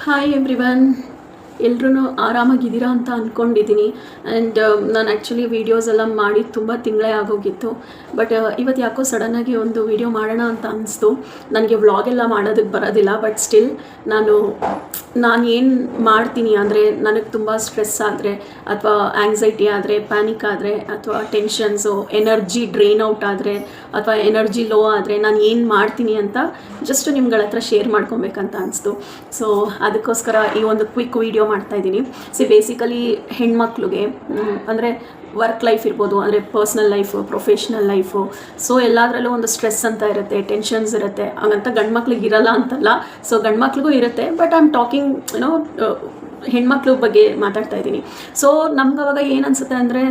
Hi everyone, ಎಲ್ಲರೂ ಆರಾಮಾಗಿದ್ದೀರಾ ಅಂತ ಅಂದ್ಕೊಂಡಿದ್ದೀನಿ. ಆ್ಯಂಡ್ ನಾನು ಆ್ಯಕ್ಚುಲಿ ವೀಡಿಯೋಸ್ ಎಲ್ಲ ಮಾಡಿ ತುಂಬ ತಿಂಗಳೇ ಆಗೋಗಿತ್ತು. ಬಟ್ ಇವತ್ತು ಯಾಕೋ ಸಡನ್ನಾಗಿ ಒಂದು ವೀಡಿಯೋ ಮಾಡೋಣ ಅಂತ ಅನ್ನಿಸ್ತು. ನನಗೆ ವ್ಲಾಗೆಲ್ಲ ಮಾಡೋದಕ್ಕೆ ಬರೋದಿಲ್ಲ, ಬಟ್ ಸ್ಟಿಲ್ ನಾನು ಏನು ಮಾಡ್ತೀನಿ ಅಂದರೆ, ನನಗೆ ತುಂಬ ಸ್ಟ್ರೆಸ್ ಆದರೆ ಅಥವಾ ಆ್ಯಂಗ್ಸೈಟಿ ಆದರೆ, ಪ್ಯಾನಿಕ್ ಆದರೆ, ಅಥವಾ ಟೆನ್ಷನ್ಸು, ಎನರ್ಜಿ ಡ್ರೈನ್ ಔಟ್ ಆದರೆ, ಅಥವಾ ಎನರ್ಜಿ ಲೋ ಆದರೆ ನಾನು ಏನು ಮಾಡ್ತೀನಿ ಅಂತ ಜಸ್ಟ್ ನಿಮ್ಗಳ ಹತ್ರ ಶೇರ್ ಮಾಡ್ಕೊಬೇಕಂತ ಅನಿಸ್ತು. ಸೊ ಅದಕ್ಕೋಸ್ಕರ ಈ ಒಂದು ಕ್ವಿಕ್ ವೀಡಿಯೋ ಮಾಡ್ತಾಯಿದ್ದೀನಿ. ಬೇಸಿಕಲಿ ಹೆಣ್ಮಕ್ಳಿಗೆ ಅಂದರೆ ವರ್ಕ್ ಲೈಫ್ ಇರ್ಬೋದು, ಅಂದರೆ personal life, professional life, so ಎಲ್ಲದರಲ್ಲೂ ಒಂದು ಸ್ಟ್ರೆಸ್ ಅಂತ ಇರುತ್ತೆ, ಟೆನ್ಷನ್ಸ್ ಇರುತ್ತೆ. ಹಾಗಂತ ಗಂಡು ಮಕ್ಳಿಗೆ ಇರಲ್ಲ ಅಂತಲ್ಲ, ಸೊ ಗಂಡು ಮಕ್ಳಿಗೂ ಇರುತ್ತೆ. ಬಟ್ ಐ ಆಮ್ ಟಾಕಿಂಗ್ ಹೆಣ್ಮಕ್ಳ ಬಗ್ಗೆ ಮಾತಾಡ್ತಾ ಇದ್ದೀನಿ. ಸೊ ನಮ್ಗೆ ಅವಾಗ ಏನು ಅನಿಸುತ್ತೆ ಅಂದರೆ,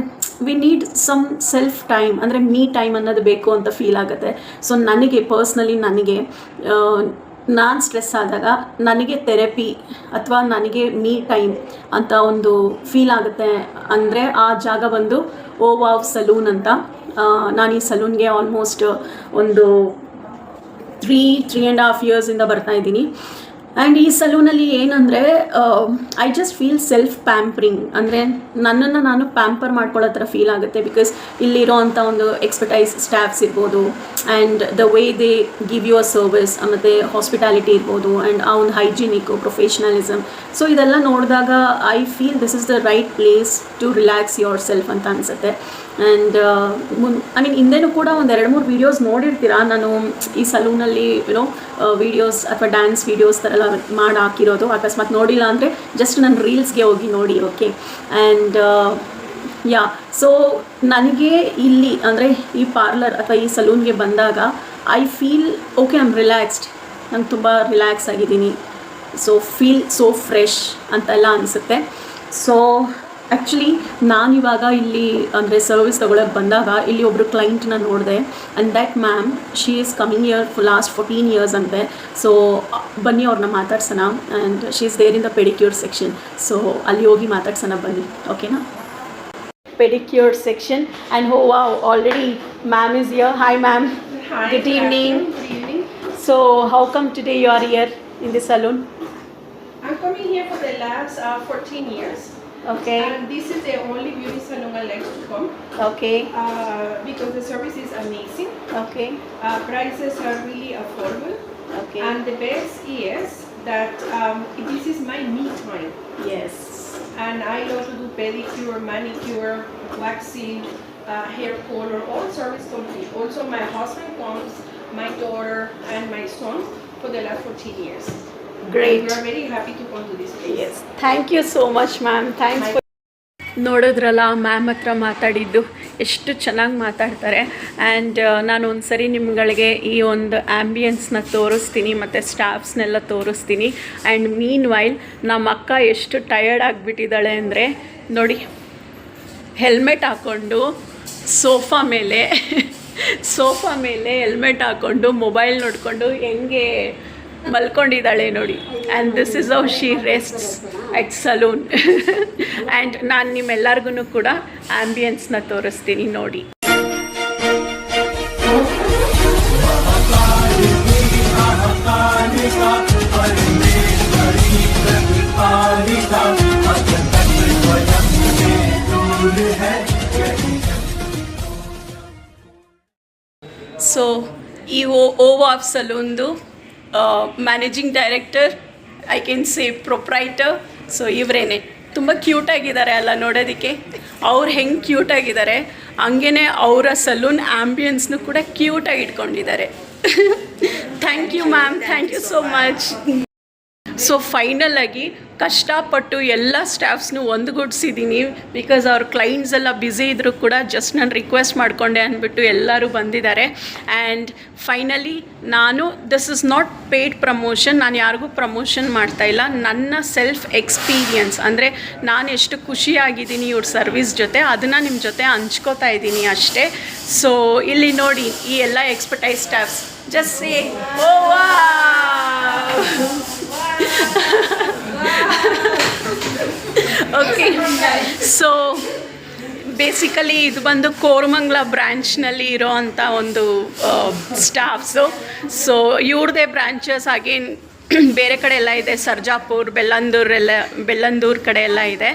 we need some self time, ಅಂದರೆ ಮೀ ಟೈಮ್ ಅನ್ನೋದು ಬೇಕು ಅಂತ ಫೀಲ್ ಆಗುತ್ತೆ. ಸೊ ನನಗೆ ಪರ್ಸ್ನಲಿ ನಾನು ಸ್ಟ್ರೆಸ್ ಆದಾಗ ನನಗೆ ಥೆರಪಿ ಅಥವಾ ನನಗೆ ಮೀ ಟೈಮ್ ಅಂತ ಒಂದು ಫೀಲ್ ಆಗುತ್ತೆ ಅಂದರೆ ಆ ಜಾಗ ಬಂದು ಓವಾವ್ ಸಲೂನ್ ಅಂತ. ನಾನು ಈ ಸಲೂನ್ಗೆ ಆಲ್ಮೋಸ್ಟ್ ಒಂದು 3.5 ಇಯರ್ಸಿಂದ ಬರ್ತಾಯಿದ್ದೀನಿ. ಆ್ಯಂಡ್ ಈ ಸಲೂನಲ್ಲಿ ಏನಂದರೆ, I just feel self pampering, ಅಂದರೆ ನನ್ನನ್ನು ನಾನು ಪ್ಯಾಂಪರ್ ಮಾಡ್ಕೊಳ್ಳೋ ಥರ ಫೀಲ್ ಆಗುತ್ತೆ. ಬಿಕಾಸ್ ಇಲ್ಲಿರೋ ಅಂಥ ಒಂದು ಎಕ್ಸ್ಪರ್ಟೈಸ್ ಸ್ಟಾಫ್ಸ್ ಇರ್ಬೋದು, and the way they give you a service, ಮತ್ತು ಹಾಸ್ಪಿಟಾಲಿಟಿ ಇರ್ಬೋದು, ಆ್ಯಂಡ್ ಆ ಒಂದು ಹೈಜಿನಿಕ್ಕು, ಪ್ರೊಫೆಷ್ನಲಿಸಮ್. ಸೊ ಇದೆಲ್ಲ ನೋಡಿದಾಗ I feel this is the right place to relax yourself ಅಂತ ಅನಿಸುತ್ತೆ. ಆ್ಯಂಡ್ ಐ ಮೀನ್ ಹಿಂದೆನೂ ಕೂಡ ಒಂದು 2-3 ವೀಡಿಯೋಸ್ ನೋಡಿರ್ತೀರಾ ನಾನು ಈ ಸಲೂನಲ್ಲಿ ವೀಡಿಯೋಸ್ ಅಥವಾ ಡ್ಯಾನ್ಸ್ ವೀಡಿಯೋಸ್ ಥರ ಎಲ್ಲ ಮಾಡಿ ಹಾಕಿರೋದು. ಅಕಸ್ಮಾತ್ ನೋಡಿಲ್ಲ ಅಂದರೆ ಜಸ್ಟ್ ನನ್ನ ರೀಲ್ಸ್ಗೆ ಹೋಗಿ ನೋಡಿ, ಓಕೆ. ಆ್ಯಂಡ್ ಸೊ ನನಗೆ ಇಲ್ಲಿ ಅಂದರೆ ಈ ಪಾರ್ಲರ್ ಅಥವಾ ಈ ಸಲೂನ್ಗೆ ಬಂದಾಗ I feel okay, I am relaxed, ನಾನು ತುಂಬ ರಿಲ್ಯಾಕ್ಸ್ ಆಗಿದ್ದೀನಿ. ಸೊ ಫೀಲ್ ಸೋ ಫ್ರೆಶ್ ಅಂತೆಲ್ಲ ಅನಿಸುತ್ತೆ. ಸೊ ಆ್ಯಕ್ಚುಲಿ ನಾನಿವಾಗ ಇಲ್ಲಿ ಅಂದರೆ ಸರ್ವಿಸ್ ತೊಗೊಳಕ್ಕೆ ಬಂದಾಗ ಇಲ್ಲಿ ಒಬ್ಬರು ಕ್ಲೈಂಟ್ನ ನೋಡಿದೆ. And that ma'am, she is coming year last 14 years ಅಂತೆ. ಸೊ ಬನ್ನಿ ಅವ್ರನ್ನ ಮಾತಾಡ್ಸೋಣ. And she is there in the pedicure section. So ಅಲ್ಲಿ ಹೋಗಿ ಮಾತಾಡ್ಸೋಣ ಬನ್ನಿ, ಓಕೆನಾ. Pedicure section. And oh wow, already ma'am is here. Hi ma'am. Hi, Good evening. Good evening. So how come today you are here in the salon? I'm coming here for the last 14 years. Okay. And this is the only beauty salon I like to come. Okay. Because the service is amazing. Okay. Prices are really affordable. Okay. And the best is that this is my me time. Yes. And I love to do pedicure, manicure, waxing, hair color, all service complete. Also my husband comes, my daughter and my son for the last 14 years. Great. We are very happy to come to this place. Yes. Thank you so much, ma'am. Thanks for ನೋಡಿದ್ರಲ್ಲ ma'am ಹತ್ರ ಮಾತಾಡಿದ್ದು, ಎಷ್ಟು ಚೆನ್ನಾಗಿ ಮಾತಾಡ್ತಾರೆ. And ನಾನು ಒಂದು ಸರಿ ನಿಮ್ಗಳಿಗೆ ಈ ಒಂದು ಆ್ಯಂಬಿಯನ್ಸ್ನ ತೋರಿಸ್ತೀನಿ ಮತ್ತು ಸ್ಟಾಫ್ಸ್ನೆಲ್ಲ ತೋರಿಸ್ತೀನಿ. ಆ್ಯಂಡ್ ಮೀನ್ ವೈಲ್ ನಮ್ಮ ಅಕ್ಕ ಎಷ್ಟು ಟಯರ್ಡ್ ಆಗಿಬಿಟ್ಟಿದ್ದಾಳೆ ಅಂದರೆ ನೋಡಿ, ಹೆಲ್ಮೆಟ್ ಹಾಕ್ಕೊಂಡು ಸೋಫಾ ಮೇಲೆ ಹೆಲ್ಮೆಟ್ ಹಾಕ್ಕೊಂಡು ಮೊಬೈಲ್ ನೋಡಿಕೊಂಡು ಹೆಂಗೆ ಮಲ್ಕೊಂಡಿದ್ದಾಳೆ ನೋಡಿ. And this is how she rests at salon. And ನಾನು ನಿಮ್ಮೆಲ್ಲರಿಗೂ ಕೂಡ ಆ್ಯಂಬಿಯನ್ಸ್ನ ತೋರಿಸ್ತೀನಿ ನೋಡಿ. ಸೊ ಈ ಓವಾವ್ ಸಲೂನ್ದು managing director, I can say proprietor. So ಇವರೇನೆ ತುಂಬ ಕ್ಯೂಟಾಗಿದ್ದಾರೆ ಅಲ್ಲ ನೋಡೋದಕ್ಕೆ. ಅವ್ರು ಹೆಂಗೆ ಕ್ಯೂಟಾಗಿದ್ದಾರೆ ಹಂಗೇ ಅವರ ಸಲೂನ್ ಆ್ಯಂಬಿಯನ್ಸ್ನು ಕೂಡ ಕ್ಯೂಟಾಗಿ ಇಟ್ಕೊಂಡಿದ್ದಾರೆ. Thank you ma'am, thank you so much. So ಫೈನಲಾಗಿ ಕಷ್ಟಪಟ್ಟು ಎಲ್ಲ ಸ್ಟಾಫ್ಸ್ನು ಒಂದುಗೂಡಿಸಿದ್ದೀನಿ. ಬಿಕಾಸ್ ಅವ್ರ ಕ್ಲೈಂಟ್ಸ್ ಎಲ್ಲ ಬ್ಯುಸಿ ಇದ್ದರೂ ಕೂಡ ಜಸ್ಟ್ ನಾನು ರಿಕ್ವೆಸ್ಟ್ ಮಾಡಿಕೊಂಡೆ ಅಂದ್ಬಿಟ್ಟು ಎಲ್ಲರೂ ಬಂದಿದ್ದಾರೆ. And finally this is not paid promotion, ನಾನು ಯಾರಿಗೂ ಪ್ರಮೋಷನ್ ಮಾಡ್ತಾಯಿಲ್ಲ. ನನ್ನ ಸೆಲ್ಫ್ ಎಕ್ಸ್ಪೀರಿಯನ್ಸ್ ಅಂದರೆ ನಾನು ಎಷ್ಟು ಖುಷಿಯಾಗಿದ್ದೀನಿ ಇವ್ರ ಸರ್ವಿಸ್ ಜೊತೆ, ಅದನ್ನು ನಿಮ್ಮ ಜೊತೆ ಹಂಚ್ಕೋತಾ ಇದ್ದೀನಿ ಅಷ್ಟೇ. ಸೊ ಇಲ್ಲಿ ನೋಡಿ, ಈ ಎಲ್ಲ expertise staffs just say oh wow. Okay. So basically ಇದು ಬಂದು ಕೋರಮಂಗಲ ಬ್ರ್ಯಾಂಚ್ನಲ್ಲಿ ಇರೋ ಅಂಥ ಒಂದು ಸ್ಟಾಫ್ಸು. ಸೊ ಇವ್ರದ್ದೇ ಬ್ರ್ಯಾಂಚಸ್ ಅಗೇನ್ ಬೇರೆ ಕಡೆ ಎಲ್ಲ ಇದೆ, ಸರ್ಜಾಪುರ್, ಬೆಳ್ಳಂದೂರು ಕಡೆ ಎಲ್ಲ ಇದೆ.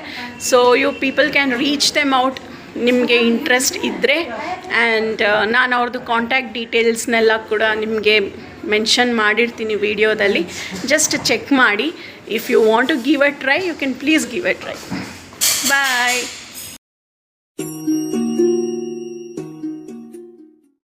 So you people can reach them out ನಿಮಗೆ ಇಂಟ್ರೆಸ್ಟ್ ಇದ್ದರೆ. ಆ್ಯಂಡ್ ನಾನು ಅವ್ರದ್ದು ಕಾಂಟ್ಯಾಕ್ಟ್ ಡೀಟೇಲ್ಸ್ನೆಲ್ಲ ಕೂಡ ನಿಮಗೆ ಮೆನ್ಷನ್ ಮಾಡಿರ್ತೀನಿ ವಿಡಿಯೋದಲ್ಲಿ. ಜಸ್ಟ್ ಚೆಕ್ ಮಾಡಿ. If you want to give a try, you can please give a try. Bye.